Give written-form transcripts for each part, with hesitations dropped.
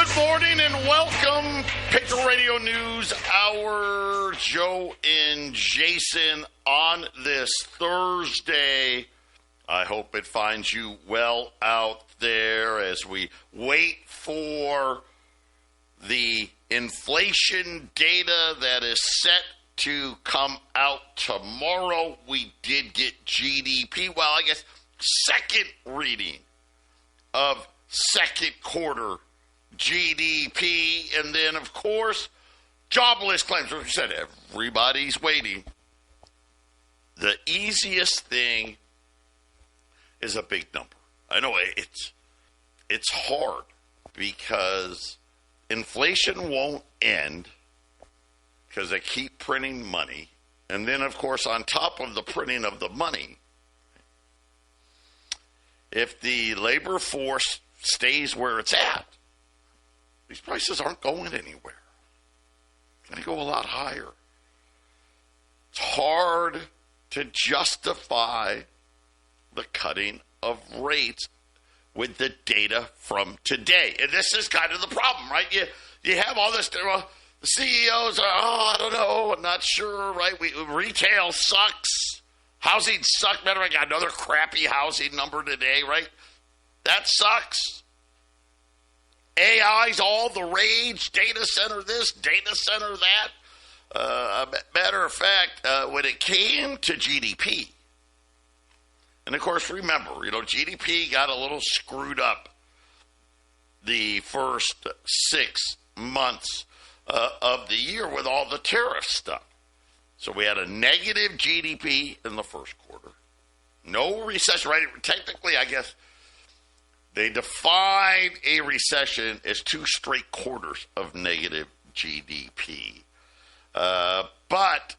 Good morning and welcome. Patriot Radio News Hour. Joe and Jason on this Thursday. I hope it finds you well out there as we wait for the inflation data that is set to come out tomorrow. We did get GDP. Well, I guess second reading of second quarter GDP, and then, of course, jobless claims. Like I said, everybody's waiting. The easiest thing is a big number. I know it's hard because inflation won't end because they keep printing money. And then, of course, on top of the printing of the money, if the labor force stays where it's at, these prices aren't going anywhere. It's going to go a lot higher. It's hard to justify the cutting of rates with the data from today. And this is kind of the problem, right? You have all this, well, the CEOs are, I don't know, I'm not sure, right? Retail sucks. Housing sucks. Matter of fact, I got another crappy housing number today, right? That sucks. AI's all the rage, data center this, data center that. Matter of fact, when it came to GDP, and of course, remember, GDP got a little screwed up the first 6 months of the year with all the tariff stuff. So we had a negative GDP in the first quarter. No recession, right? Technically, I guess, they define a recession as 2 straight quarters of negative GDP. But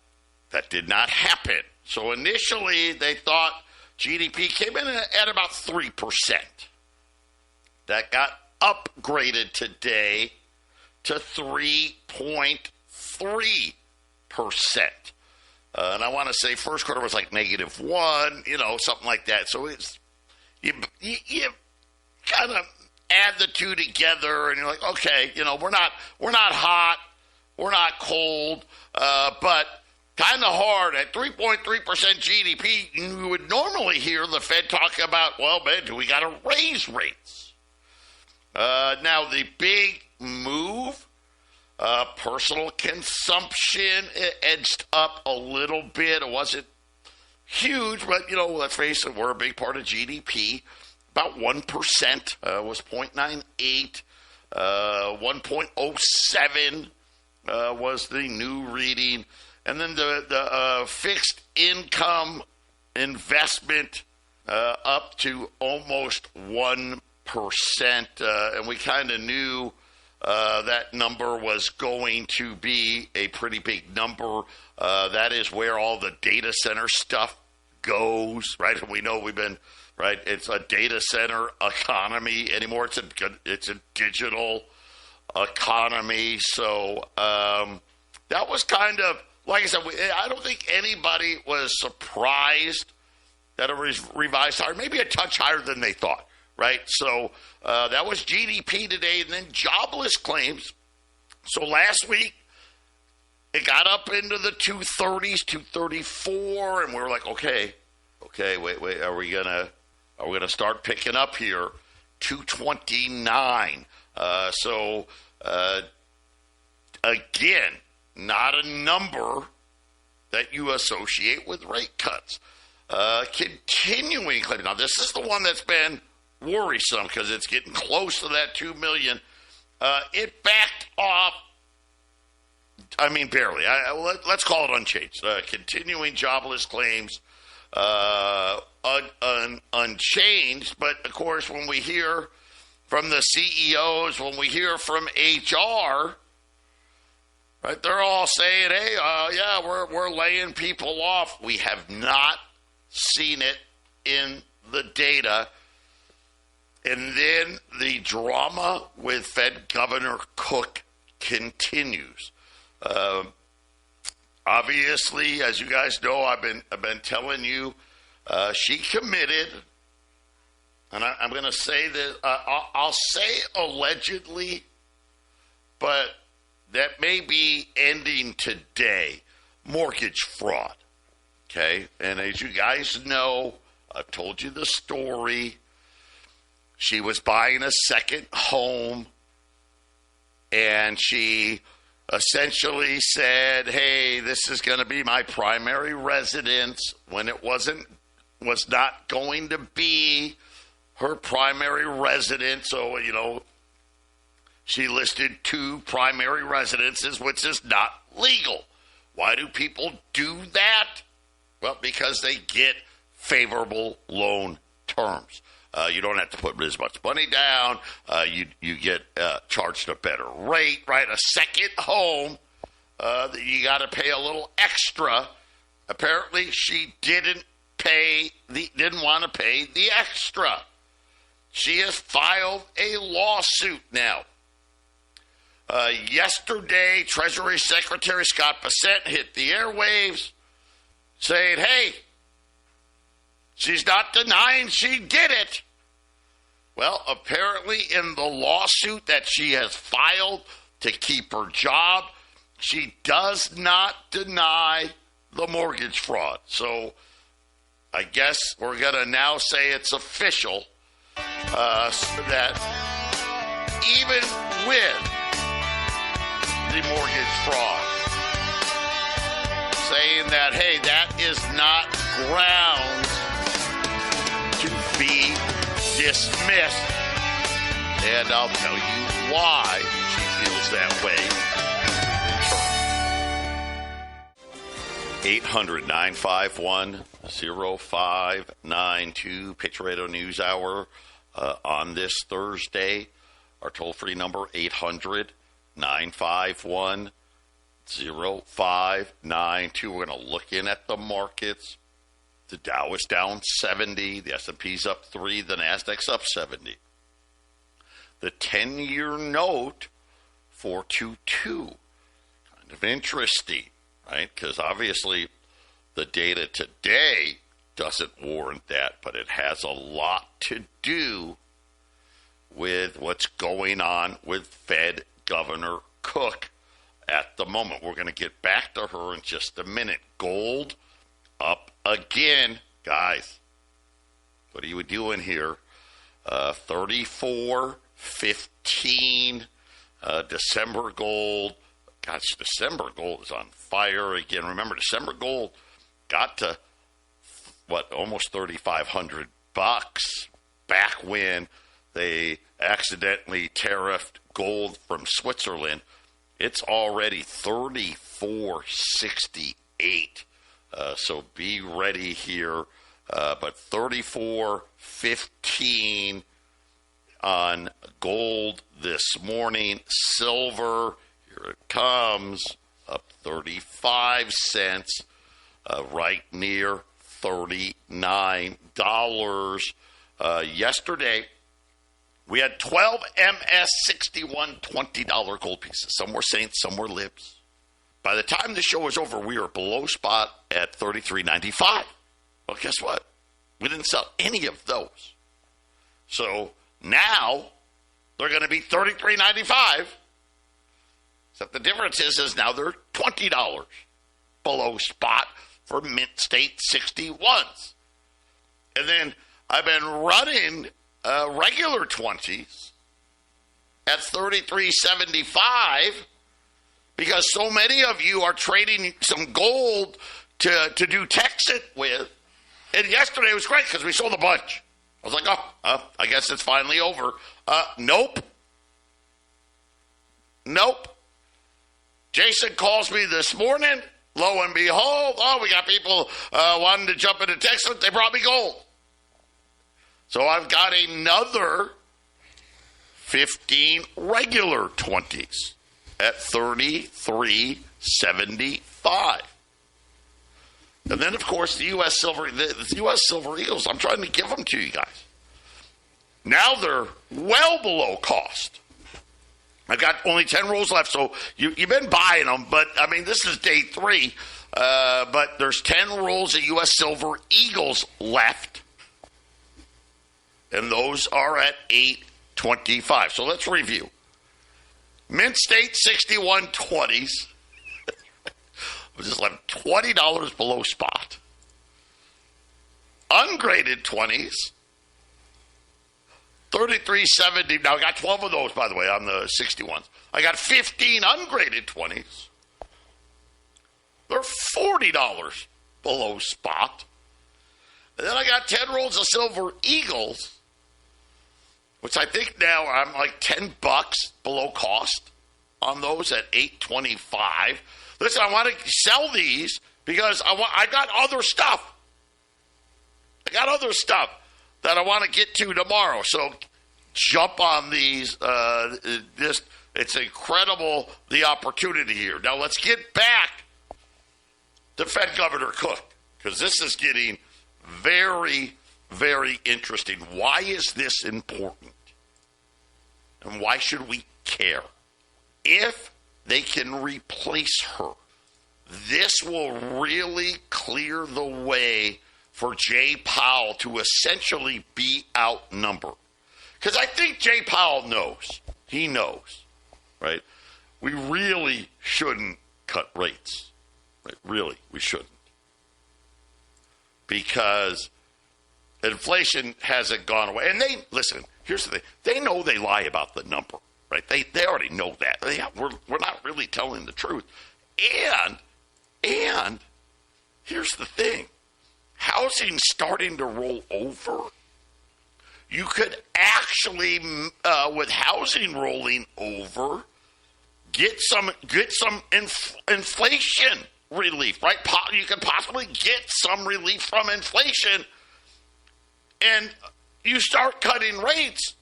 that did not happen. So initially, they thought GDP came in at about 3%. That got upgraded today to 3.3%. And I want to say first quarter was like -1, something like that. So it's you kind of add the two together, and you're like, okay, we're not hot, we're not cold, but kind of hard at 3.3% GDP. You would normally hear the Fed talk about, well, man, do we got to raise rates? Now the big move, personal consumption edged up a little bit. It wasn't huge, but let's face it, we're a big part of GDP. About 1% was 0.98. 1.07 was the new reading. And then the fixed income investment up to almost 1%. And we kind of knew that number was going to be a pretty big number. That is where all the data center stuff goes, right? And we know we've been... Right, it's a data center economy anymore. It's a digital economy. So that was kind of, like I said, I don't think anybody was surprised that it was revised higher, maybe a touch higher than they thought. Right, so that was GDP today, and then jobless claims. So last week it got up into the 230s, 234, and we were like, okay, wait, are we gonna start picking up here? 229. Again, not a number that you associate with rate cuts. Continuing claim. Now, this is the one that's been worrisome because it's getting close to that 2 million. It backed off. I mean, barely. Let's call it unchanged. Continuing jobless claims. Unchanged, but of course when we hear from the CEOs, when we hear from HR, right, they're all saying, hey, we're laying people off. We have not seen it in the data. And then the drama with Fed Governor Cook continues. Obviously, as you guys know, I've been telling you, she committed, and I'm going to say that I'll say allegedly, but that may be ending today. Mortgage fraud. Okay? And as you guys know, I've told you the story. She was buying a second home, and she essentially said, hey, this is going to be my primary residence, when it was not going to be her primary residence. So, she listed 2 primary residences, which is not legal. Why do people do that? Well, because they get favorable loan terms. You don't have to put as much money down. You get charged a better rate, right? A second home, you got to pay a little extra. Apparently, she didn't want to pay the extra. She has filed a lawsuit now. Yesterday, Treasury Secretary Scott Bessent hit the airwaves saying, hey, she's not denying she did it. Well, apparently in the lawsuit that she has filed to keep her job, she does not deny the mortgage fraud. So I guess we're going to now say it's official, so that even with the mortgage fraud, saying that, hey, that is not grounds to be dismissed. And I'll tell you why she feels that way. 800-951-0592, Patriot News Hour on this Thursday. Our toll-free number, 800-951-0592. We're going to look in at the markets. The Dow is down 70. The S&P's up 3. The Nasdaq's up 70. The 10-year note, 422. Kind of interesting, right? Because obviously the data today doesn't warrant that, but it has a lot to do with what's going on with Fed Governor Cook at the moment. We're going to get back to her in just a minute. Gold up again. Guys, what are you doing here? 34.15. December gold. Gosh, December gold is on fire again. Remember, December gold got to, almost $3,500 back when they accidentally tariffed gold from Switzerland. It's already $34.68. So be ready here. But 34.15 on gold this morning. Silver, here it comes, up 35 cents, right near $39. Yesterday, we had 12 MS61 $20 gold pieces. Some were saints, some were libs. By the time the show was over, we were below spot at $33.95. Well, guess what? We didn't sell any of those. So now they're going to be $33.95. Except the difference is now they're $20 below spot for Mint State 61s. And then I've been running regular 20s at $33.75 because so many of you are trading some gold to do Texit with. And yesterday was great because we sold a bunch. I was like, I guess it's finally over. Nope. Jason calls me this morning. Lo and behold, we got people wanting to jump into Texas. They brought me gold. So I've got another 15 regular 20s at $33.75. And then, of course, the U.S. Silver Eagles, I'm trying to give them to you guys. Now they're well below cost. I've got only 10 rolls left, so you've been buying them, but, I mean, this is day 3. But there's 10 rolls of U.S. Silver Eagles left, and those are at $8.25. So let's review. Mint State 61.20s. Just like $20 below spot. Ungraded 20s. 33.70. Now I got 12 of those, by the way, on the 61s. I got 15 ungraded 20s. They're $40 below spot. And then I got 10 rolls of Silver Eagles, which I think now I'm like $10 below cost on those at $8.25. Listen, I want to sell these because I got other stuff. I got other stuff that I want to get to tomorrow. So jump on these. It's incredible, the opportunity here. Now let's get back to Fed Governor Cook, because this is getting very, very interesting. Why is this important? And why should we care? If they can replace her, this will really clear the way for Jay Powell to essentially be outnumbered. Because I think Jay Powell knows. He knows, right? We really shouldn't cut rates. Right? Really, we shouldn't. Because inflation hasn't gone away. And listen, here's the thing. They know they lie about the number, right? They already know that. We're not really telling the truth. And here's the thing. Housing's starting to roll over. You could actually, with housing rolling over, get some inflation relief, right? You could possibly get some relief from inflation, and you start cutting rates,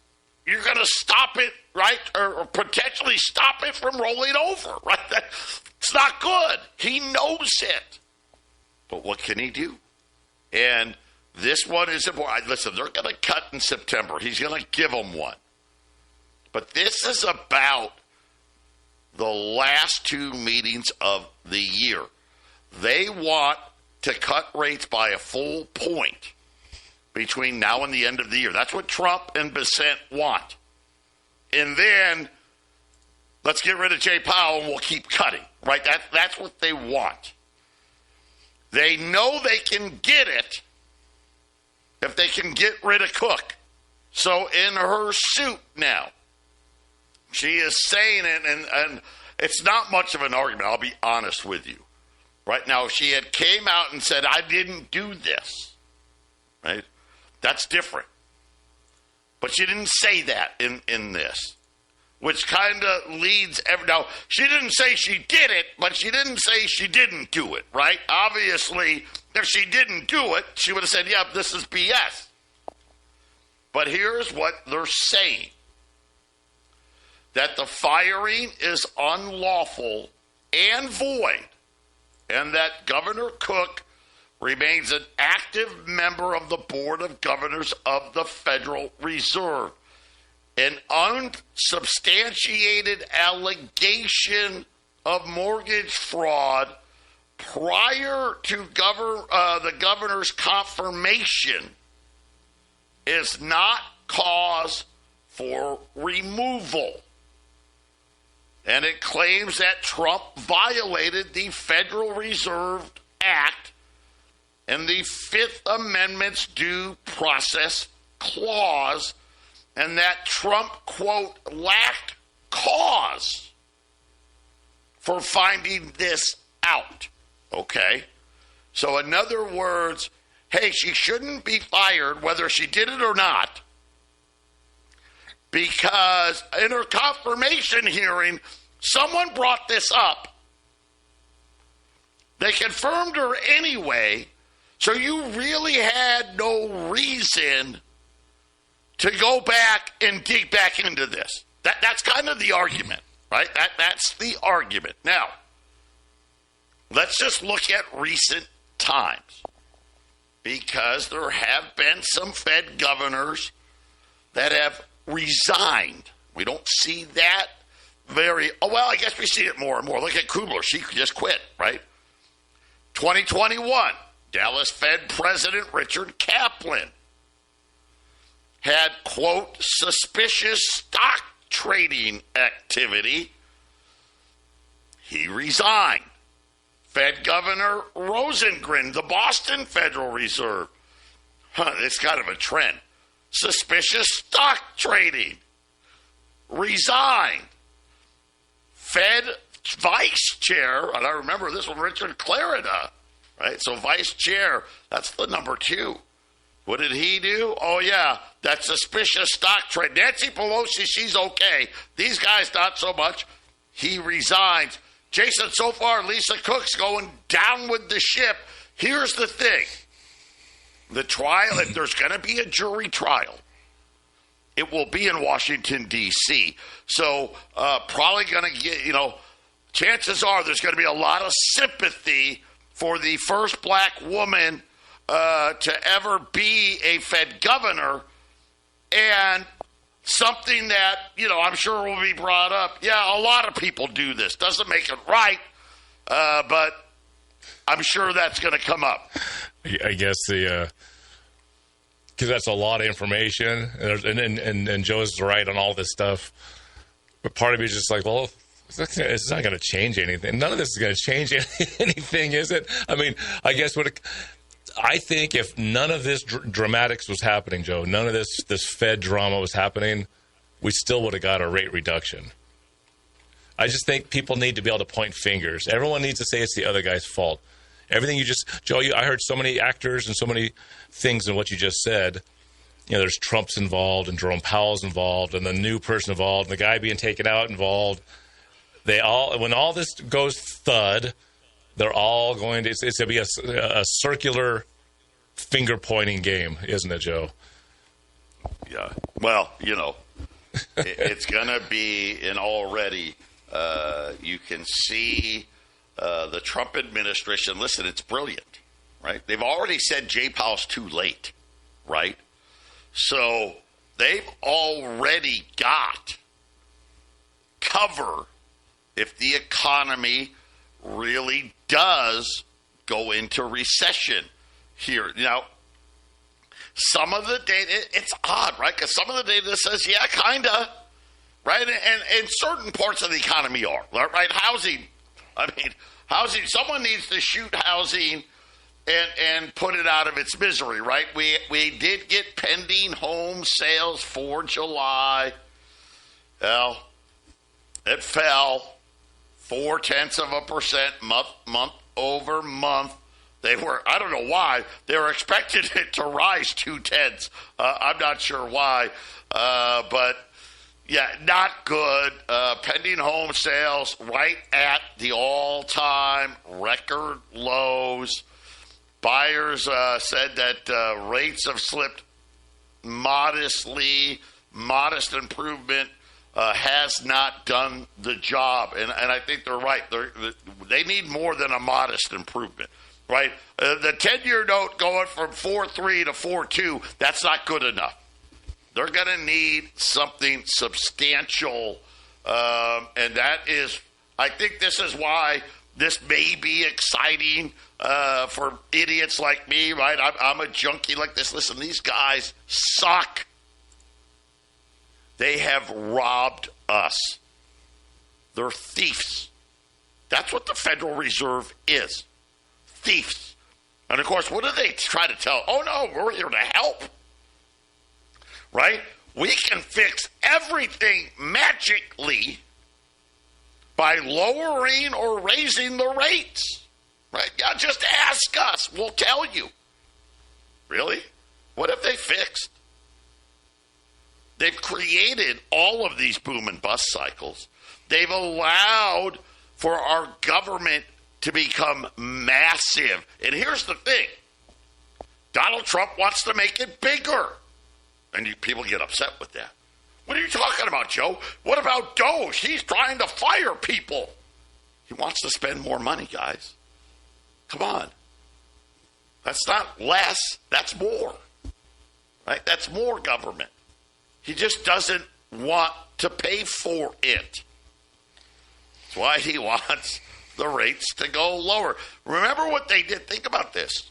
you're going to stop it, right? Or potentially stop it from rolling over, right? It's not good. He knows it. But what can he do? And this one is important. Listen, they're going to cut in September. He's going to give them one. But this is about the last two meetings of the year. They want to cut rates by a full point between now and the end of the year. That's what Trump and Bissett want. And then let's get rid of Jay Powell and we'll keep cutting, right? That's what they want. They know they can get it if they can get rid of Cook. So in her suit now, she is saying it, and it's not much of an argument, I'll be honest with you. Right now, if she had came out and said, I didn't do this, right? That's different. But she didn't say that in this, which kind of leads now, she didn't say she did it, but she didn't say she didn't do it, right? Obviously, if she didn't do it, she would have said, yeah, this is BS. But here's what they're saying. That the firing is unlawful and void, and that Governor Cook remains an active member of the Board of Governors of the Federal Reserve. An unsubstantiated allegation of mortgage fraud prior to the governor's confirmation is not cause for removal. And it claims that Trump violated the Federal Reserve Act and the Fifth Amendment's due process clause, and that Trump, quote, lacked cause for finding this out. Okay? So in other words, hey, she shouldn't be fired whether she did it or not, because in her confirmation hearing, someone brought this up. They confirmed her anyway, so you really had no reason to go back and dig back into this. That's kind of the argument, right? That's the argument. Now, let's just look at recent times, because there have been some Fed governors that have resigned. We don't see that I guess we see it more and more. Look at Kubler. She just quit, right? 2021, Dallas Fed President Richard Kaplan had, quote, suspicious stock trading activity he resigned. Fed Governor Rosengren, the Boston Federal Reserve. It's kind of a trend. Suspicious stock trading. Resigned. Fed Vice Chair, and I remember this one, Richard Clarida, right? So Vice Chair, that's the number 2. What did he do? Oh, yeah, that suspicious stock trade. Nancy Pelosi, she's okay. These guys, not so much. He resigns. Jason, so far, Lisa Cook's going down with the ship. Here's the thing. The trial, if there's going to be a jury trial, it will be in Washington, D.C. So probably going to get, chances are there's going to be a lot of sympathy for the first black woman to ever be a Fed governor, and something that, I'm sure will be brought up. Yeah, a lot of people do this. Doesn't make it right, but I'm sure that's going to come up. I guess because that's a lot of information, and Joe's right on all this stuff. But part of me is just like, well, it's not going to change anything. None of this is going to change anything, is it? I mean, I guess I think if none of this dramatics was happening, Joe, none of this Fed drama was happening, we still would have got a rate reduction. I just think people need to be able to point fingers. Everyone needs to say it's the other guy's fault. Everything Joe, I heard so many actors and so many things in what you just said. There's Trump's involved and Jerome Powell's involved and the new person involved and the guy being taken out involved. When all this goes thud, they're all going to, it's going to be a circular finger-pointing game, isn't it, Joe? Yeah. Well, it's going to be, and already you can see the Trump administration. Listen, it's brilliant, right? They've already said Jay Powell's too late, right? So they've already got cover if the economy really does go into recession here. Now, some of the data, it's odd, right? Because some of the data says, yeah, kind of, right? And certain parts of the economy are, right? Housing, someone needs to shoot housing and put it out of its misery, right? We did get pending home sales for July. Well, it fell 0.4% month over month. They were, I don't know why, they were expecting it to rise 0.2. I'm not sure why, but yeah, not good. Pending home sales right at the all-time record lows. Buyers said that rates have slipped modestly. Modest improvement has not done the job. And I think they're right. They need more than a modest improvement, right? The 10-year note going from 4.3 to 4.2, that's not good enough. They're going to need something substantial. And that is, I think this is why this may be exciting for idiots like me, right? I'm a junkie like this. Listen, these guys suck. They have robbed us. They're thieves. That's what the Federal Reserve is. Thieves. And, of course, what do they try to tell? Oh, no, we're here to help. Right? We can fix everything magically by lowering or raising the rates. Right? Yeah, just ask us. We'll tell you. Really? What have they fixed? They've created all of these boom and bust cycles. They've allowed for our government to become massive. And here's the thing. Donald Trump wants to make it bigger. And people get upset with that. What are you talking about, Joe? What about Doge? He's trying to fire people. He wants to spend more money, guys. Come on. That's not less. That's more. Right? That's more government. He just doesn't want to pay for it. That's why he wants the rates to go lower. Remember what they did? Think about this.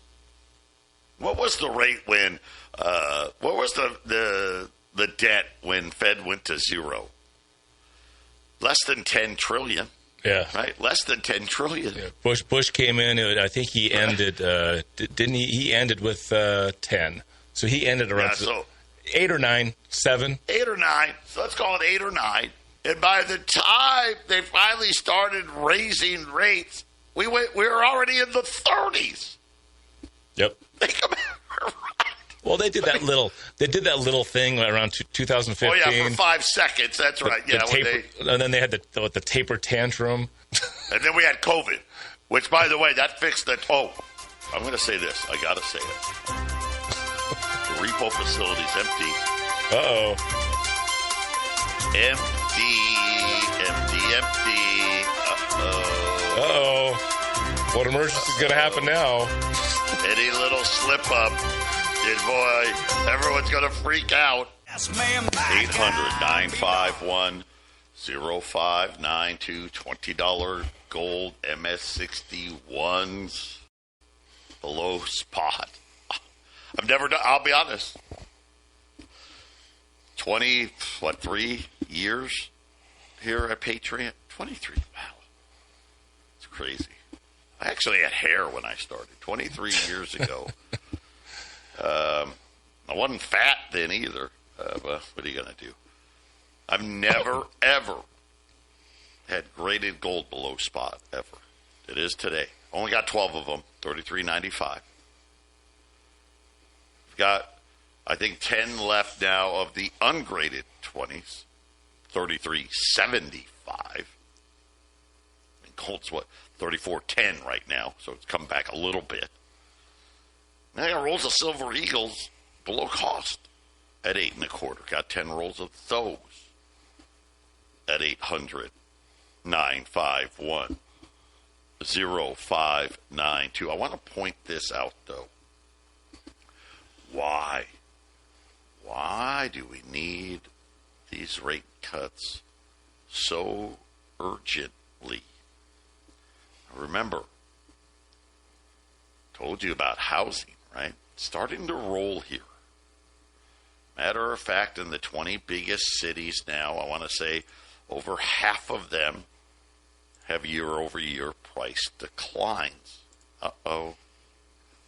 What was the rate when, what was the debt when Fed went to zero? Less than $10 trillion. Yeah. Right? Less than 10 trillion. Yeah. Bush came in. I think he ended. Didn't he? He ended with 10. So he ended around 8 or 9, 7. 8 or 9. So let's call it 8 or 9. And by the time they finally started raising rates, we were already in the 30s. Yep. Think about it. Well, they did that little thing around 2015. Oh yeah, for 5 seconds. That's right. And then they had the taper tantrum. And then we had COVID, which, by the way, that fixed it. Oh, I'm going to say this. I got to say it. The repo facility's empty. Uh-oh. Empty. Uh-oh. What emergency is going to happen now? Any little slip up. And boy, everyone's going to freak out. 800-951-0592. $20 gold MS-61s below spot. I've never done, I'll be honest. 3 years here at Patriot? 23. Wow. It's crazy. I actually had hair when I started 23 years ago. I wasn't fat then either. But what are you going to do? I've never, ever had graded gold below spot, ever. It is today. Only got 12 of them, $33.95. Got, I think, 10 left now of the ungraded 20s, $33.75. And gold's what? $34.10 right now, so it's come back a little bit. Now I got rolls of Silver Eagles below cost at 8 1/4. Got 10 rolls of those at 800-951-0592. I want to point this out, though. Why? Why do we need these rate cuts so urgently? Remember, told you about housing, right? Starting to roll here. Matter of fact, in the 20 biggest cities now, I want to say over half of them have year-over-year price declines. Uh-oh.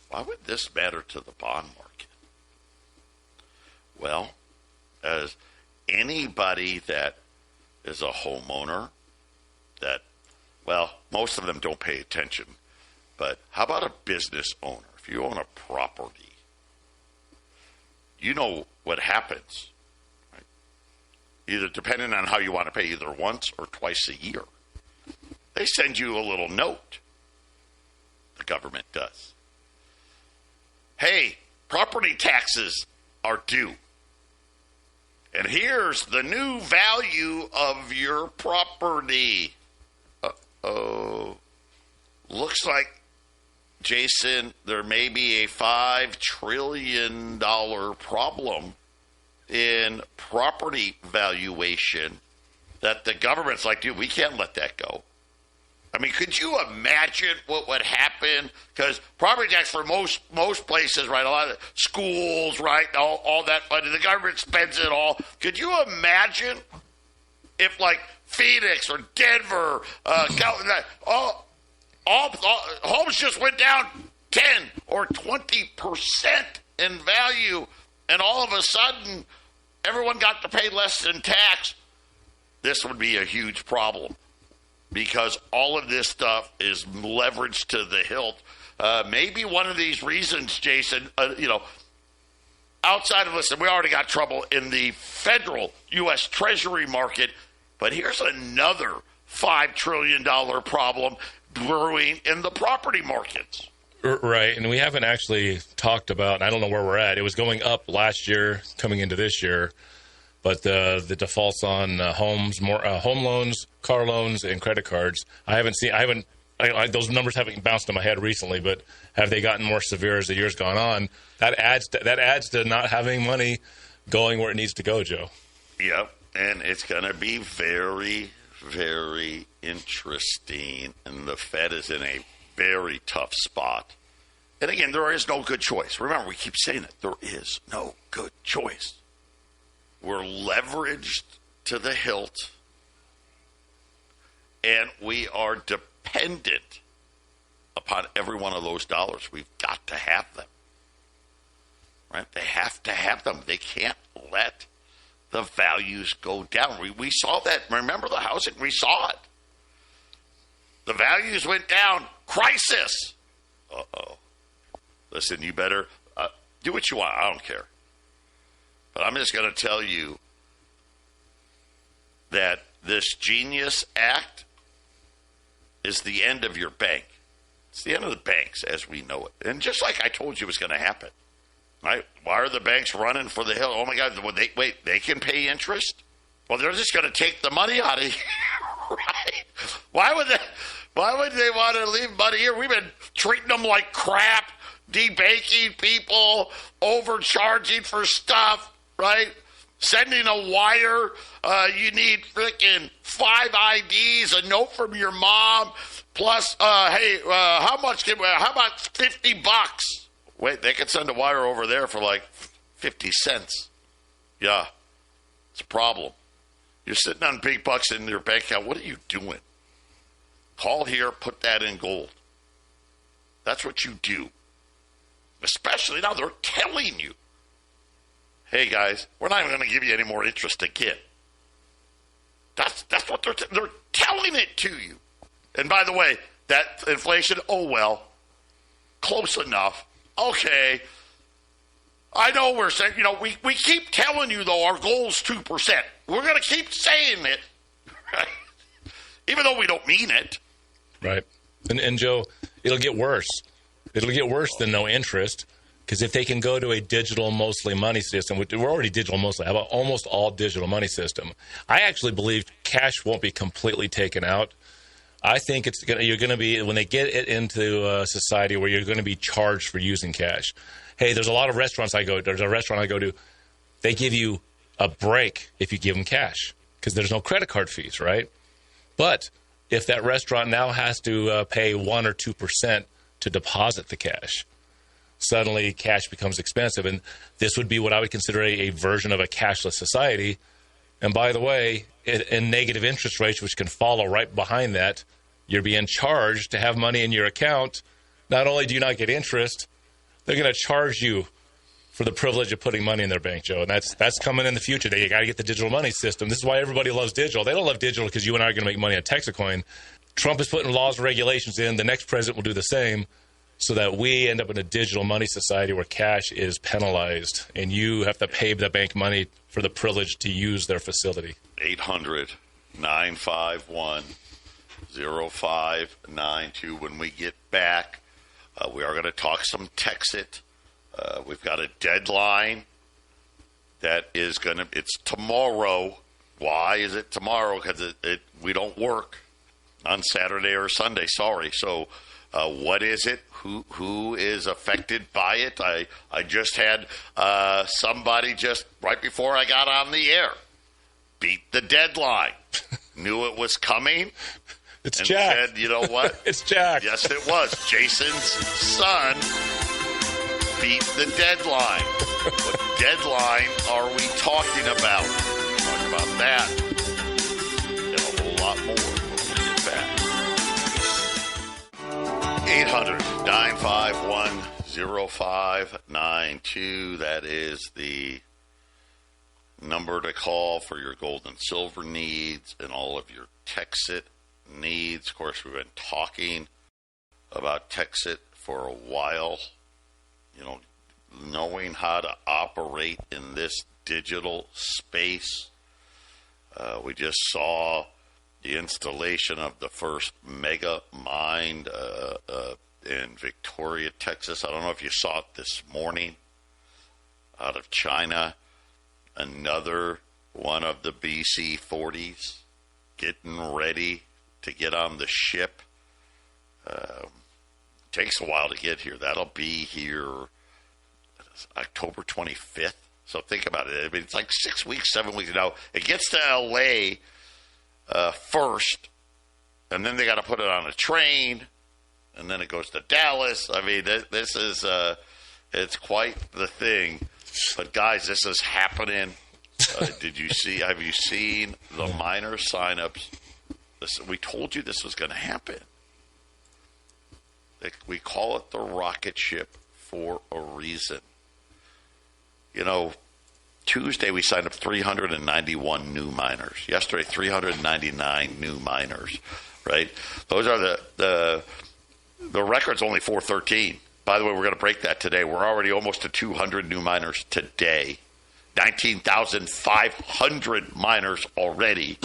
Why would this matter to the bond market? Well, as anybody that is a homeowner that, well, most of them don't pay attention, but how about a business owner? If you own a property, you know what happens, right? Either depending on how you want to pay, either once or twice a year. They send you a little note. The government does. Hey, property taxes are due. And here's the new value of your property. Uh-oh. Looks like, Jason, there may be a $5 trillion problem in property valuation that the government's like, dude, we can't let that go. I mean, could you imagine what would happen? Because property tax for most places, right, a lot of schools, right, all that money, the government spends it all. Could you imagine if, like, Phoenix or Denver, all homes just went down 10 or 20% in value, and all of a sudden everyone got to pay less in tax? This would be a huge problem because all of this stuff is leveraged to the hilt. Maybe one of these reasons, Jason, outside of, listen, we already got trouble in the federal U.S. Treasury market, but here's another $5 trillion problem brewing in the property markets. Right, and we haven't actually talked about, I don't know where we're at. It was going up last year, coming into this year, but the defaults on home loans, car loans, and credit cards, those numbers haven't bounced in my head recently, but have they gotten more severe as the year's gone on? That adds to not having money going where it needs to go, Joe. Yep, and it's going to be very, very interesting, and the Fed is in a very tough spot. And again, there is no good choice. Remember, we keep saying it. There is no good choice. We're leveraged to the hilt, And we are dependent upon every one of those dollars. We've got to have them. Right? They have to have them. They can't let the values go down. We saw that. Remember the housing? We saw it. The values went down. Crisis. Uh-oh. Listen, you better do what you want. I don't care. But I'm just going to tell you that this Genius Act is the end of your bank. It's the end of the banks as we know it. And just like I told you was going to happen. Right? Why are the banks running for the hill? Oh, my God. They can pay interest? Well, they're just going to take the money out of here. Right? Why would they want to leave money here? We've been treating them like crap, debanking people, overcharging for stuff, right? Sending a wire. You need freaking 5 IDs, a note from your mom, plus, hey, how about $50? Wait, they could send a wire over there for like 50 cents. Yeah, it's a problem. You're sitting on big bucks in your bank account. What are you doing? Call here, put that in gold. That's what you do. Especially now they're telling you, hey guys, we're not even going to give you any more interest to get. That's what they're telling it to you. And by the way, that inflation, oh well, close enough. Okay, I know we're saying, we keep telling you, though, our goal's 2%. We're going to keep saying it, right? Even though we don't mean it. Right. And Joe, it'll get worse. It'll get worse than no interest, because if they can go to a digital mostly money system, we're already digital mostly, how about almost all digital money system? I actually believe cash won't be completely taken out. I think you're going to be, when they get it into a society where you're going to be charged for using cash. Hey, there's a lot of restaurants there's a restaurant I go to, they give you a break if you give them cash because there's no credit card fees, right? But if that restaurant now has to pay 1 or 2% to deposit the cash, suddenly cash becomes expensive. And this would be what I would consider a version of a cashless society. And by the way, in negative interest rates, which can follow right behind that, you're being charged to have money in your account. Not only do you not get interest, they're going to charge you for the privilege of putting money in their bank, Joe. And that's coming in the future. You got to get the digital money system. This is why everybody loves digital. They don't love digital because you and I are going to make money on Texacoin. Trump is putting laws and regulations in. The next president will do the same so that we end up in a digital money society where cash is penalized and you have to pay the bank money for the privilege to use their facility. 800-951-0592. When we get back, we are going to talk some Texit. We've got a deadline that is it's tomorrow. Why is it tomorrow? Because we don't work on Saturday or Sunday. Sorry. So what is it? Who is affected by it? I just had somebody just right before I got on the air beat the deadline. Knew it was coming. It's Jack. Said, you know what? It's Jack. Yes, it was. Jason's son beat the deadline. What deadline are we talking about? Talk about that and a whole lot more when we get back. 800-951-0592. That is the number to call for your gold and silver needs and all of your Texit needs. Of course, we've been talking about Texit for a while. Knowing how to operate in this digital space. We just saw the installation of the first mega mine in Victoria, Texas. I don't know if you saw it this morning out of China. Another one of the BC-40s getting ready to get on the ship. Takes a while to get here. That'll be here October 25th. So think about it. I mean, it's like 6 weeks, 7 weeks. Now, it gets to L.A. First, and then they got to put it on a train, and then it goes to Dallas. I mean, this is it's quite the thing. But, guys, this is happening. Have you seen the minor signups We told you this was going to happen. We call it the rocket ship for a reason. Tuesday we signed up 391 new miners. Yesterday, 399 new miners, right? Those are the record's only 413. By the way, we're going to break that today. We're already almost to 200 new miners today. 19,500 miners already.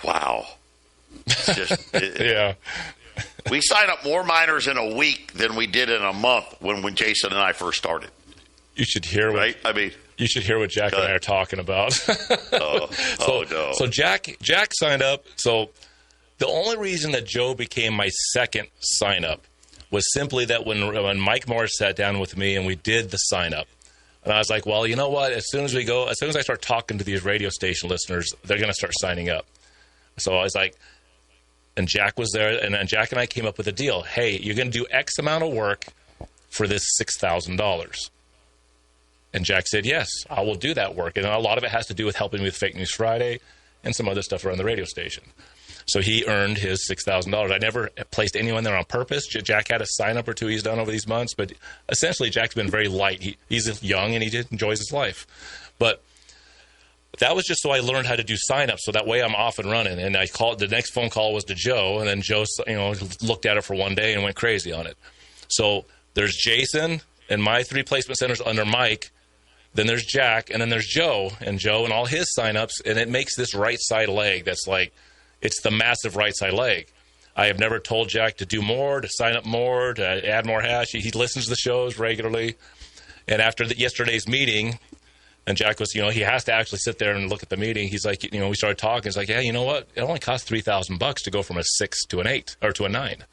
Wow. It's just, yeah. We sign up more miners in a week than we did in a month when Jason and I first started. You should hear what you should hear what Jack and I are talking about. No. So Jack signed up. So the only reason that Joe became my second sign up was simply that when Mike Morris sat down with me and we did the sign up, and I was like, well, you know what? As soon as I start talking to these radio station listeners, they're going to start signing up. So I was like, and Jack was there, and then Jack and I came up with a deal. Hey, you're going to do X amount of work for this $6,000. And Jack said, yes, I will do that work. And a lot of it has to do with helping me with Fake News Friday and some other stuff around the radio station. So he earned his $6,000. I never placed anyone there on purpose. Jack had a sign up or two he's done over these months, but essentially Jack's been very light. He's young and he enjoys his life. But that was just so I learned how to do sign-ups, so that way I'm off and running. And the next phone call was to Joe, and then Joe, looked at it for one day and went crazy on it. So there's Jason and my 3 placement centers under Mike. Then there's Jack, and then there's Joe and all his sign-ups, and it makes this right side leg that's like, it's the massive right side leg. I have never told Jack to do more, to sign up more, to add more hash. He listens to the shows regularly. And after yesterday's meeting, and Jack was, he has to actually sit there and look at the meeting. He's like, we started talking. He's like, yeah, you know what? It only costs $3,000 to go from a 6 to an 8 or to a 9.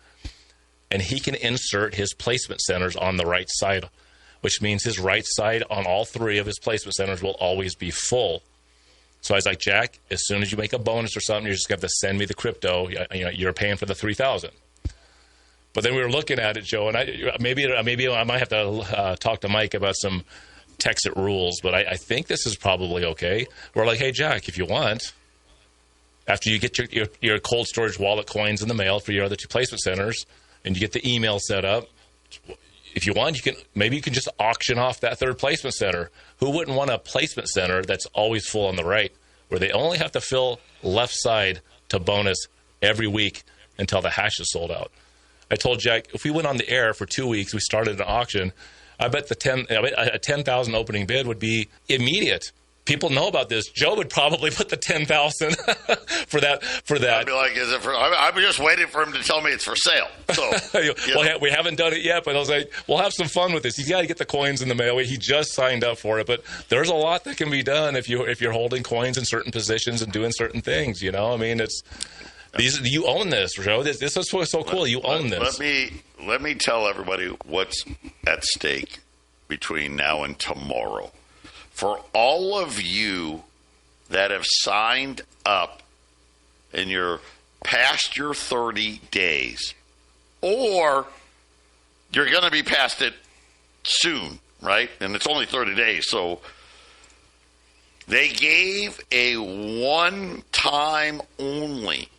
And he can insert his placement centers on the right side, which means his right side on all 3 of his placement centers will always be full. So I was like, Jack, as soon as you make a bonus or something, you're just going to have to send me the crypto. You're paying for the $3,000. But then we were looking at it, Joe, and maybe I might have to talk to Mike about some Texit rules, but I think this is probably okay. We're like, hey, Jack, if you want, after you get your cold storage wallet coins in the mail for your other 2 placement centers, and you get the email set up, if you want, you can just auction off that 3rd placement center. Who wouldn't want a placement center that's always full on the right, where they only have to fill left side to bonus every week until the hash is sold out? I told Jack, if we went on the air for 2 weeks, we started an auction, I bet a 10,000 opening bid would be immediate. People know about this. Joe would probably put the 10,000 for that. I'd be like, is it for? I'm just waiting for him to tell me it's for sale. So, well, we haven't done it yet, but I was like, we'll have some fun with this. He's got to get the coins in the mail. He just signed up for it, but there's a lot that can be done if you're holding coins in certain positions and doing certain things. You own this, Joe. This is so cool. You own this. Let me tell everybody what's at stake between now and tomorrow. For all of you that have signed up and you're past your 30 days, or you're going to be past it soon, right? And it's only 30 days, so they gave a one-time only.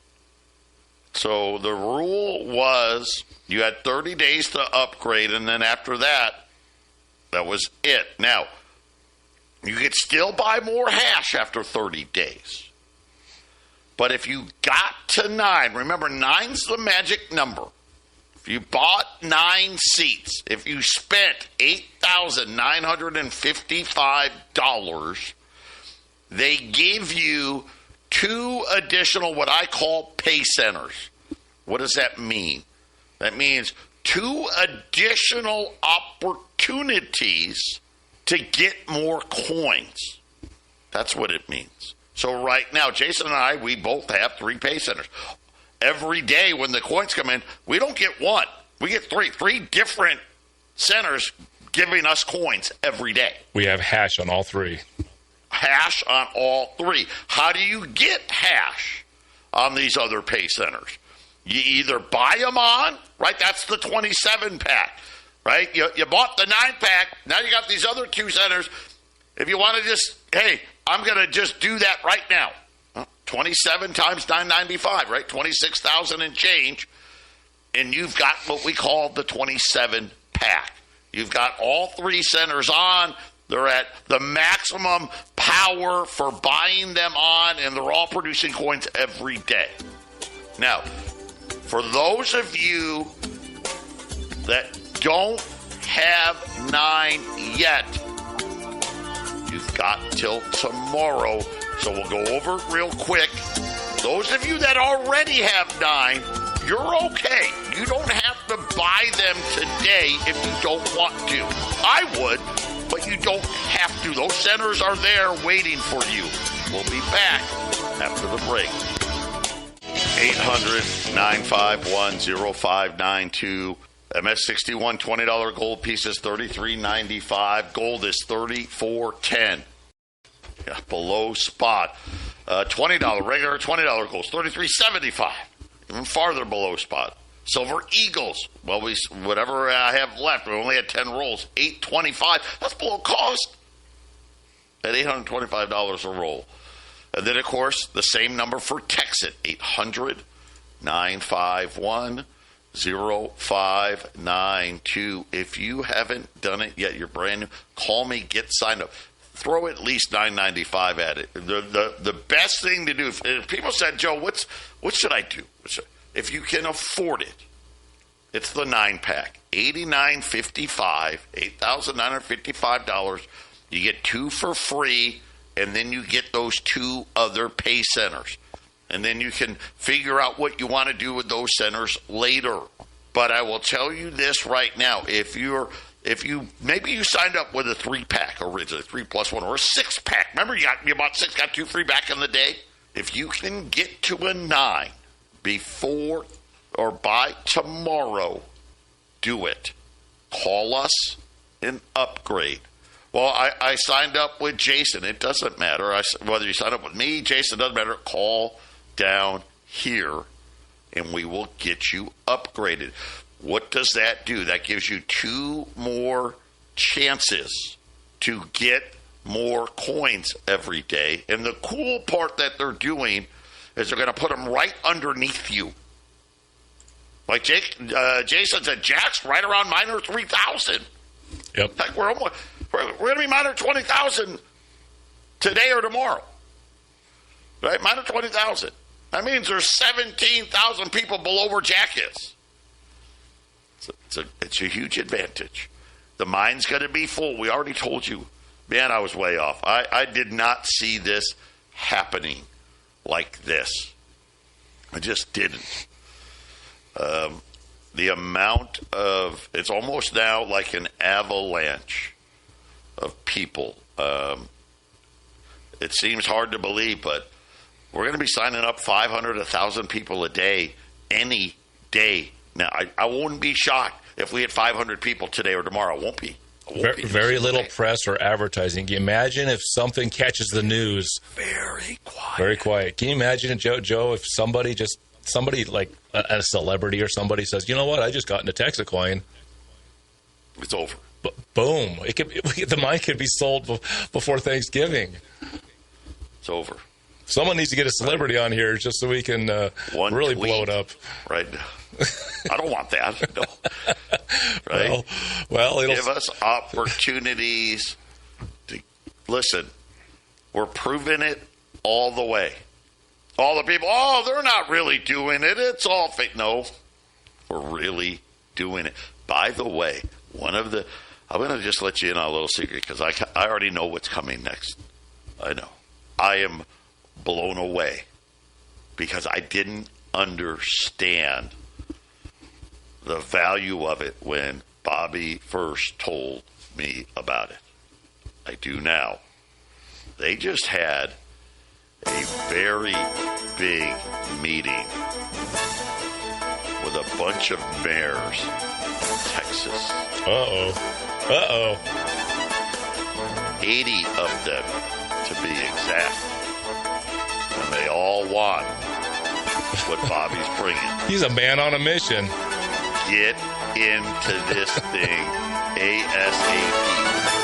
So the rule was you had 30 days to upgrade, and then after that, that was it. Now, you could still buy more hash after 30 days. But if you got to 9, remember 9's the magic number. If you bought 9 seats, if you spent $8,955, they give you 2 additional what I call pay centers. What does that mean? That means 2 additional opportunities to get more coins. That's what it means. So right now, Jason and I, we both have 3 pay centers. Every day when the coins come in, we don't get 1. We get 3. 3 different centers giving us coins every day. We have hash on all 3. Hash on all 3. How do you get hash on these other pay centers? You either buy them on, right? That's the 27 pack. Right? You bought the 9-pack. Now you got these other 2 centers. If you want to just, hey, I'm going to just do that right now. 27 times $9.95, right? 26,000 and change. And you've got what we call the 27 pack. You've got all three centers on. They're at the maximum power for buying them on, and they're all producing coins every day. Now, for those of you that don't have 9 yet, you've got till tomorrow. So we'll go over it real quick. Those of you that already have 9, you're okay. You don't have to buy them today if you don't want to. I would, but you don't have to. Those centers are there waiting for you. We'll be back after the break. 800-951-0592. MS61 $20 gold pieces, $33.95. Gold is $34.10. Yeah, below spot. $20 regular $20 gold, $33.75. Even farther below spot. Silver Eagles. Well, whatever I have left. We only had 10 rolls. $8.25. That's below cost. At $825 a roll. And then, of course, the same number for Texit. 800-951-0592. If you haven't done it yet, you're brand new, call me, get signed up. Throw at least $9.95 at it. The best thing to do, if people said, Joe, what should I do? If you can afford it, it's the 9-pack. $89.55, $8,955. You get 2 for free, and then you get those 2 other pay centers. And then you can figure out what you want to do with those centers later. But I will tell you this right now. Maybe you signed up with a 3-pack originally, 3+1, or a 6-pack. Remember you bought 6, got 2 free back in the day? If you can get to a 9 before or by tomorrow, do it. Call us and upgrade. Well, I signed up with Jason. It doesn't matter. Whether you sign up with me, Jason, doesn't matter. Call down here, and we will get you upgraded. What does that do? That gives you 2 more chances to get more coins every day. And the cool part that they're doing is they're going to put them right underneath you. Like Jason said, Jack's right around minor 3,000. Yep. Like we're going to be minor 20,000 today or tomorrow. Right? Minor 20,000. That means there's 17,000 people below where Jack is. It's a huge advantage. The mine's going to be full. We already told you. Man, I was way off. I did not see this happening like this. I just didn't. The amount of, it's almost now like an avalanche of people. It seems hard to believe, but we're going to be signing up 500, 1,000 people a day, any day. Now, I wouldn't be shocked if we had 500 people today or tomorrow. It won't be. Very little press or advertising. Can you imagine if something catches the news? Very quiet. Very quiet. Can you imagine, Joe, if somebody like a celebrity or somebody says, you know what, I just got into Texacoin. It's over. Boom. The mine could be sold before Thanksgiving. It's over. Someone needs to get a celebrity on here just so we can really blow it up. Right. I don't want that. No. Right? Well, it'll give us opportunities to listen. We're proving it all the way. All the people, they're not really doing it. It's all fake. No, we're really doing it. By the way, I'm going to just let you in on a little secret because I already know what's coming next. I know. I am blown away because I didn't understand the value of it when Bobby first told me about it. I do now. They just had a very big meeting with a bunch of mayors in Texas. Uh-oh. 80 of them, to be exact. And they all want what Bobby's bringing. He's a man on a mission. Get into this thing ASAP.